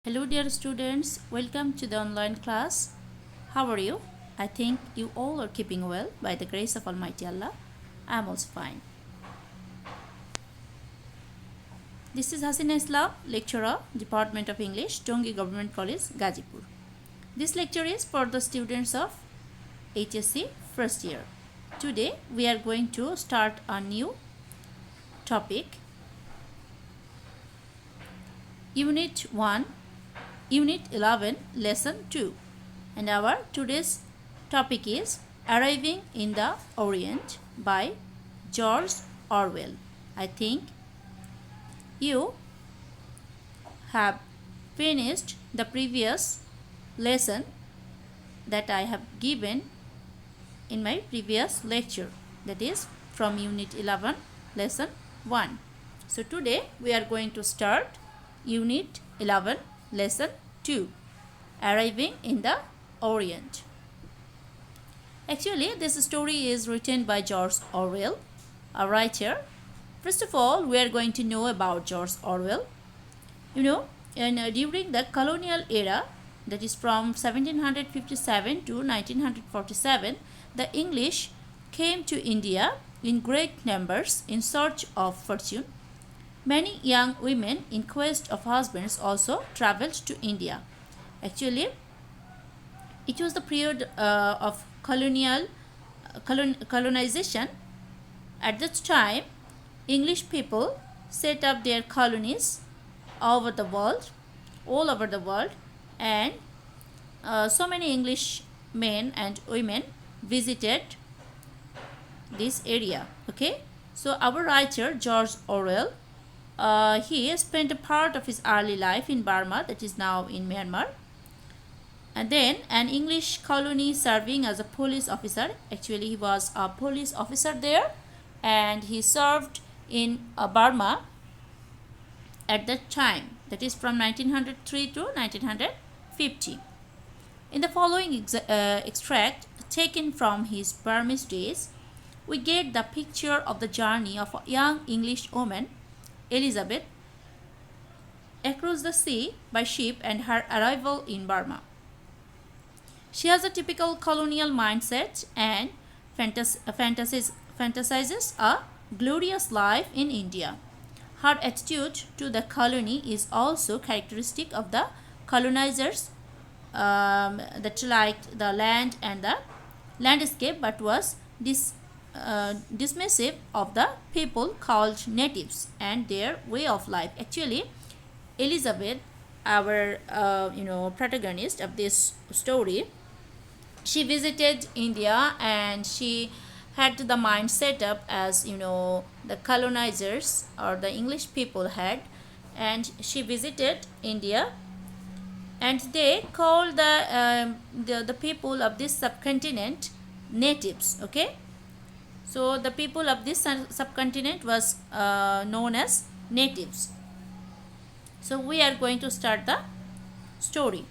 Hello dear students, welcome to the online class. How are you? I think you all are keeping well by the grace of Almighty Allah. I am also fine. This is Hasina Islam, lecturer, Department of English, Tongi Government College, Gazipur. This lecture is for the students of HSC first year. Today we are going to start a new topic, Unit 1, Unit 11, Lesson 2. And our today's topic is Arriving in the Orient by George Orwell. I think you have finished the previous lesson that I have given in my previous lecture, that is from Unit 11, Lesson 1. So today we are going to start Unit 11, Lesson 2, Arriving in the Orient. Actually, this story is written by George Orwell, a writer. First of all, we are going to know about George Orwell. During the colonial era, that is from 1757 to 1947, the English came to India in great numbers in search of fortune. Many young women in quest of husbands also traveled to India. Actually, it was the period of colonization. At that time, English people set up their colonies all over the world, and so many English men and women visited this area. Okay, so our writer George Orwell, he spent a part of his early life in Burma, that is now in Myanmar, and then an English colony serving as a police officer. Actually, he was a police officer there, and he served in Burma at that time, that is from 1903 to 1950. In the following extract taken from his Burmese days, we get the picture of the journey of a young English woman, Elizabeth, across the sea by ship and her arrival in Burma. She has a typical colonial mindset and fantasizes a glorious life in India. Her attitude to the colony is also characteristic of the colonizers that liked the land and the landscape, but was dismissive of the people called natives and their way of life. Actually, Elizabeth, our protagonist of this story, she visited India and she had the mind set up as the colonizers or the English people had, and she visited India, and they called the people of this subcontinent natives. Okay, so the people of this subcontinent was known as natives. So we are going to start the story.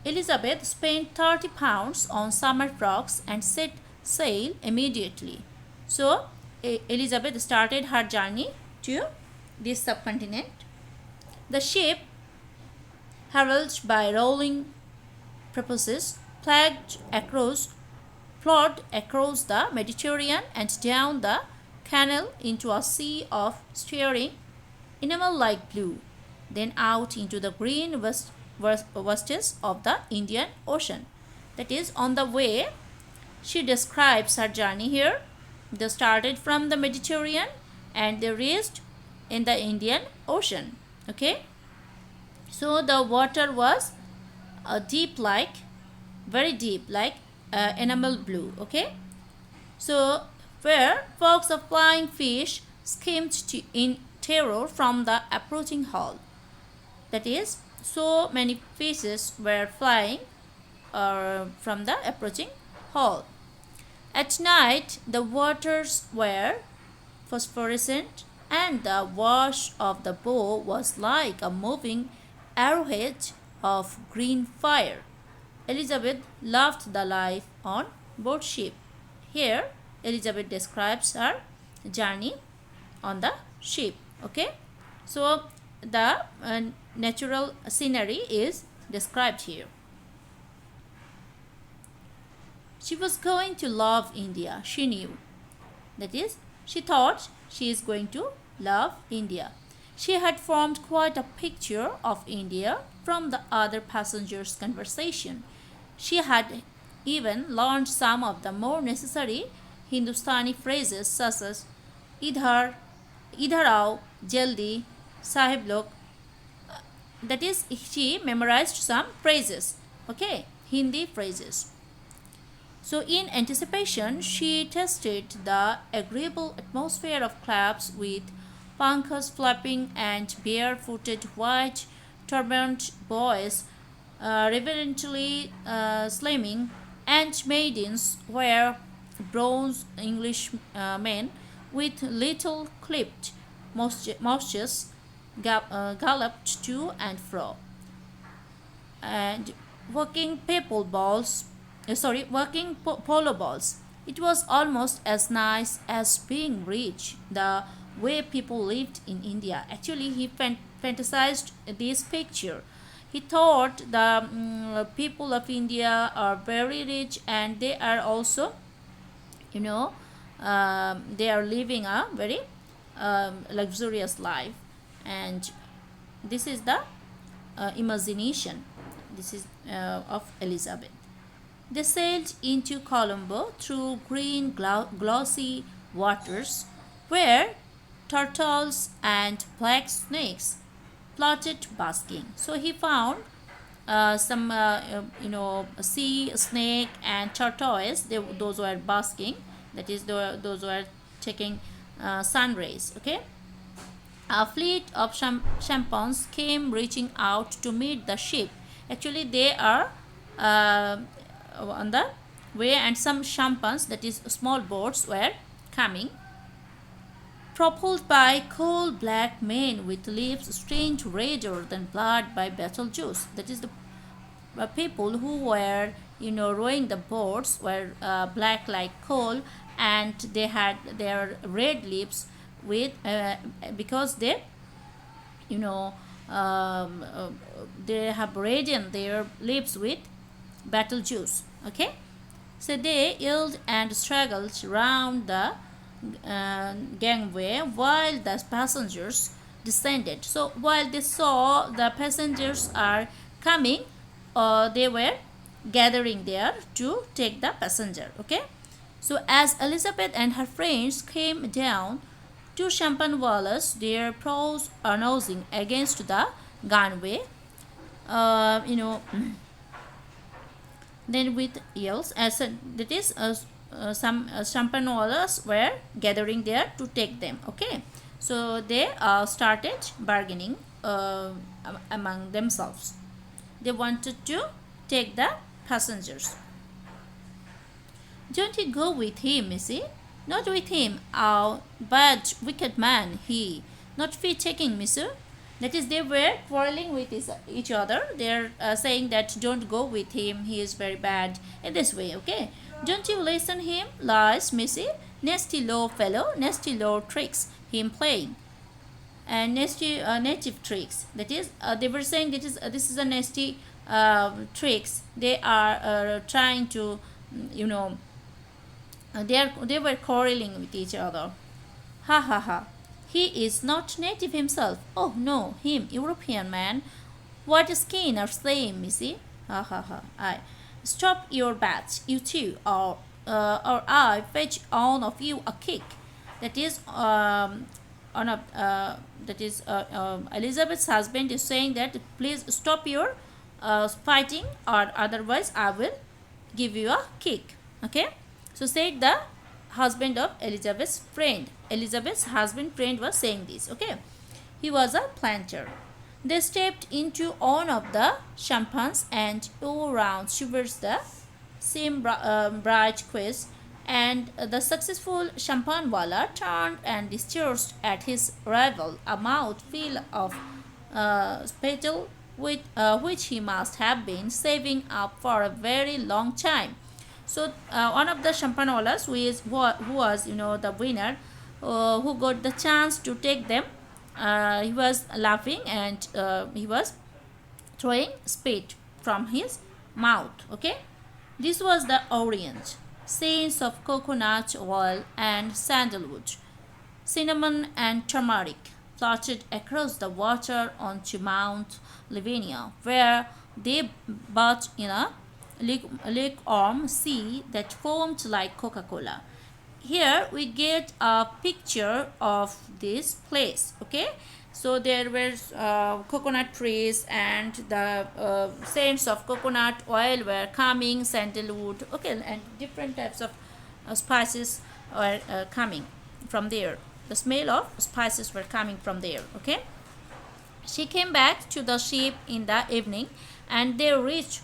Elizabeth spent £30 on summer frocks and set sail immediately. So Elizabeth started her journey to this subcontinent. The ship, heralded by rolling porpoises, plowed across the Mediterranean and down the canal into a sea of staring enamel-like blue, then out into the green vasties of the Indian Ocean. That is, on the way, she describes her journey here. They started from the Mediterranean and they reached in the Indian Ocean. Okay, so the water was very deep, like enamel blue. Okay, so where flocks of flying fish skimmed in terror from the approaching hull. That is, so many fishes were flying from the approaching hull. At night, the waters were phosphorescent and the wash of the bow was like a moving arrowhead of green fire. Elizabeth loved the life on board ship. Here, Elizabeth describes her journey on the ship. Okay, so the natural scenery is described here. She was going to love India, she knew. That is, she thought she is going to love India. She had formed quite a picture of India from the other passengers' conversation. She had even learned some of the more necessary Hindustani phrases such as idhar, idhar aao, jaldi, sahib log. That is, she memorized some phrases, okay, Hindi phrases. So, in anticipation, she tasted the agreeable atmosphere of clubs with pankhas flapping and barefooted white turbaned boys reverently slamming, and maidens were bronze English men with little clipped moustaches galloped to and fro, and working people balls working polo balls. It was almost as nice as being rich, the way people lived in India. Actually, he fantasized this picture. He thought the people of India are very rich, and they are also, you know, they are living a very luxurious life. And this is the imagination. This is of Elizabeth. They sailed into Colombo through green, glossy waters where turtles and black snakes plotted basking. So he found some, sea snake and tortoise. Those were basking. That is, those were taking sun rays. Okay. A fleet of champans came reaching out to meet the ship. Actually, they are on the way, and some champans, that is small boats, were coming, propelled by coal black men with lips stained redder than blood by Betelgeuse. That is, the people who were rowing the boats were black like coal, and they had their red lips with because they they have reddened their lips with Betelgeuse. Okay, so they yelled and struggled round the gangway while the passengers descended. So while they saw the passengers are coming, they were gathering there to take the passenger. Okay, so as Elizabeth and her friends came down, two champanwallas, their prows nosing against the gangway, uh, you know then with yells, as that is some champanwallas were gathering there to take them. Okay, so they started bargaining among themselves. They wanted to take the passengers. Don't you go with him, missy? Not with him. Oh, bad, wicked man, he. Not fit taking, monsieur. That is, they were quarreling with each other. They're saying that don't go with him, he is very bad. In this way, okay? Don't you listen him? Lies, missy. Nasty low fellow, nasty low tricks, him playing. And nasty native tricks. That is, they were saying that this is a nasty tricks. They are trying to, they were quarreling with each other. Ha ha ha. He is not native himself. Oh no, him, European man. What skin or same, missy? Ha ha ha. I stop your bats, you two, or I fetch on of you a kick. That is, on a Elizabeth's husband is saying that please stop your fighting, or otherwise I will give you a kick. Okay, so said the husband of Elizabeth's friend. Elizabeth's husband friend was saying this. Okay, he was a planter. They stepped into one of the champagnes and all round towards the same bright quest, and the successful champanwala turned and discharged at his rival a mouth full of spittle, which he must have been saving up for a very long time. So one of the champanwalas who was the winner, who got the chance to take them he was laughing, and he was throwing spit from his mouth. Okay, this was the Orient. Scents of coconut oil and sandalwood, cinnamon and turmeric floated across the water onto Mount Lavinia, where they bathed in a lukewarm sea that foamed like Coca-Cola. Here we get a picture of this place. Okay, so there were coconut trees, and the scents of coconut oil were coming, sandalwood, okay, and different types of spices were coming from there. The smell of spices were coming from there. Okay, she came back to the ship in the evening, and they reached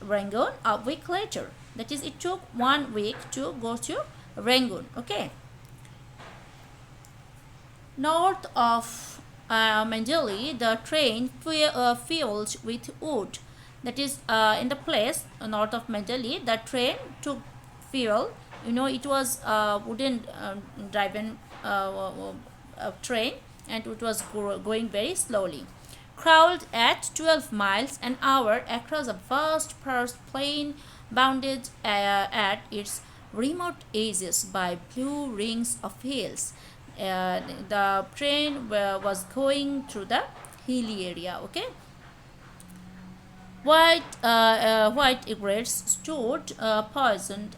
Rangoon a week later. That is, it took 1 week to go to Rangoon. Okay, north of Manjali, the train filled with wood. That is, in the place north of Manjali, the train took fuel. It was wooden driven train, and it was going very slowly. Crawled at 12 miles an hour across a vast parsed plain bounded at its remote edges by blue rings of hills. The train was going through the hilly area. Okay, white egrets stood poisoned,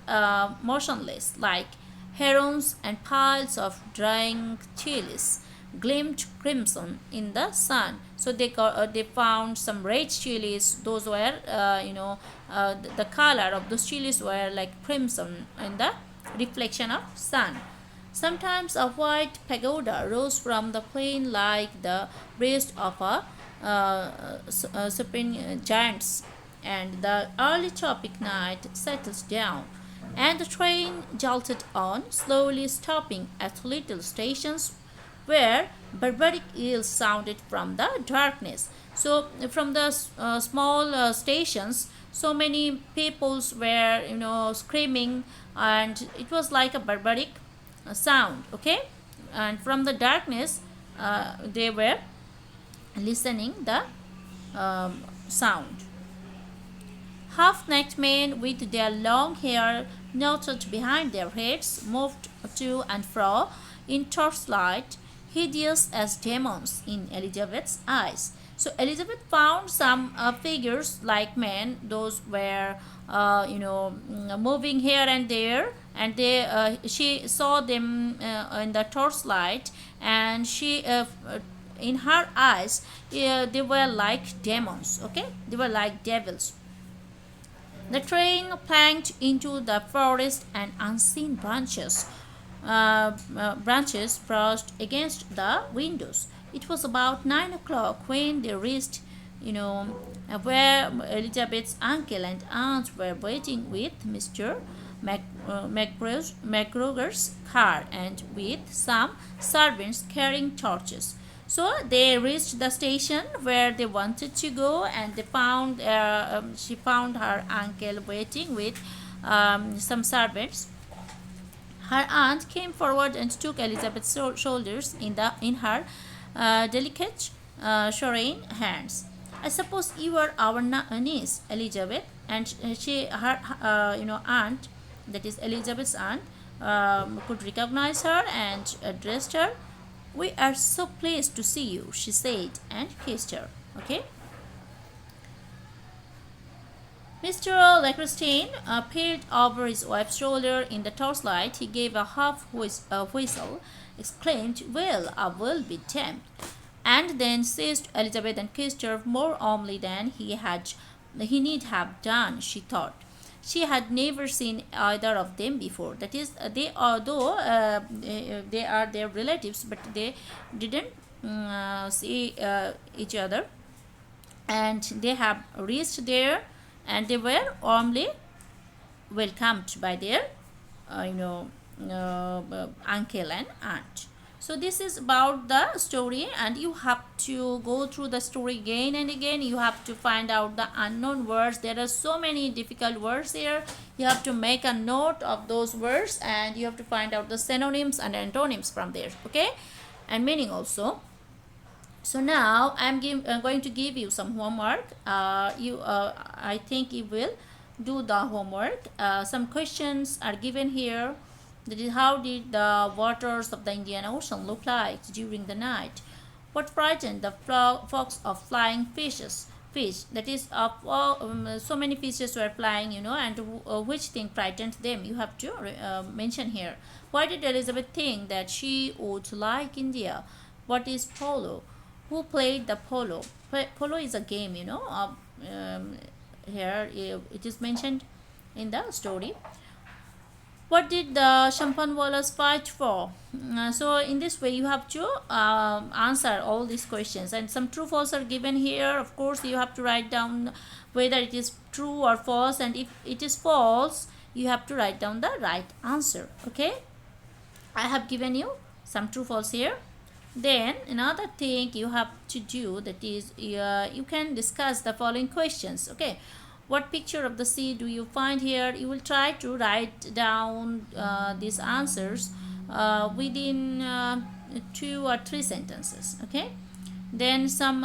motionless, like herons, and piles of drying chilies gleamed crimson in the sun. So they found some red chilies. Those were the color of those chilies were like crimson in the reflection of sun. Sometimes a white pagoda rose from the plain like the breast of a serpent giants, and the early tropic night settles down, and the train jolted on, slowly stopping at little stations where barbaric yells sounded from the darkness. So from the small stations, so many peoples were screaming, and it was like a barbaric sound. Okay, and from the darkness, they were listening the sound. Half-naked men with their long hair knotted behind their heads moved to and fro in torchlight, hideous as demons in Elizabeth's eyes. So Elizabeth found some figures like men. Those were, moving here and there, and she saw them in the torchlight, and in her eyes, they were like demons. Okay, they were like devils. The train plunged into the forest, and unseen branches brushed against the windows. It was about 9 o'clock when they reached, where Elizabeth's uncle and aunt were waiting with Mr. McGregor's car, and with some servants carrying torches. So they reached the station where they wanted to go, and she found her uncle waiting with some servants. Her aunt came forward and took Elizabeth's shoulders in her delicate, shoreen hands. "I suppose you are our niece, Elizabeth," and her aunt, that is Elizabeth's aunt, could recognize her and addressed her. "We are so pleased to see you," she said, and kissed her. Okay. Mr. Lacrostein peered over his wife's shoulder in the torchlight. He gave a whistle, exclaimed, "Well, I will be damned," and then seized Elizabeth and kissed her more warmly than he need have done, she thought. She had never seen either of them before. That is, they are their relatives, but they didn't see each other, and they have reached there, and they were warmly welcomed by their uncle and aunt. So this is about the story, and you have to go through the story again and again. You have to find out the unknown words. There are so many difficult words here. You have to make a note of those words, and you have to find out the synonyms and antonyms from there. Okay, and meaning also. So now I'm going to give you some homework. I think you will do the homework. Some questions are given here. That is, how did the waters of the Indian Ocean look like during the night? What frightened the flocks of flying fish, that is, so many fishes were flying, and which thing frightened them, you have to mention here. Why did Elizabeth think that she would like India? What is polo? Who played the polo? Polo is a game, here it is mentioned in the story. What did the Champanwallas fight for? So in this way you have to answer all these questions, and some true false are given here. Of course you have to write down whether it is true or false, and if it is false you have to write down the right answer. Okay, I have given you some true false here. Then another thing you have to do, that is, you can discuss the following questions. Okay, what picture of the sea do you find here? You will try to write down these answers within 2 or 3 sentences. Okay, then some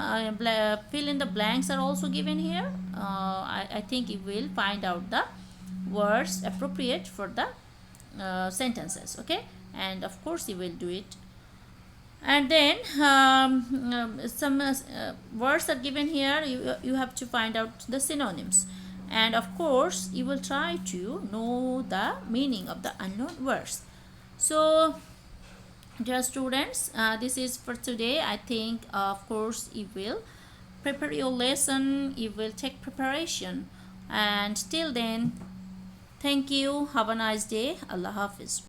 fill in the blanks are also given here. I think you will find out the words appropriate for the sentences. Okay, and of course you will do it. And then some words are given here. You have to find out the synonyms, and of course you will try to know the meaning of the unknown words. So dear students, this is for today. I think of course you will prepare your lesson, you will take preparation, and till then, thank you, have a nice day, Allah Hafiz.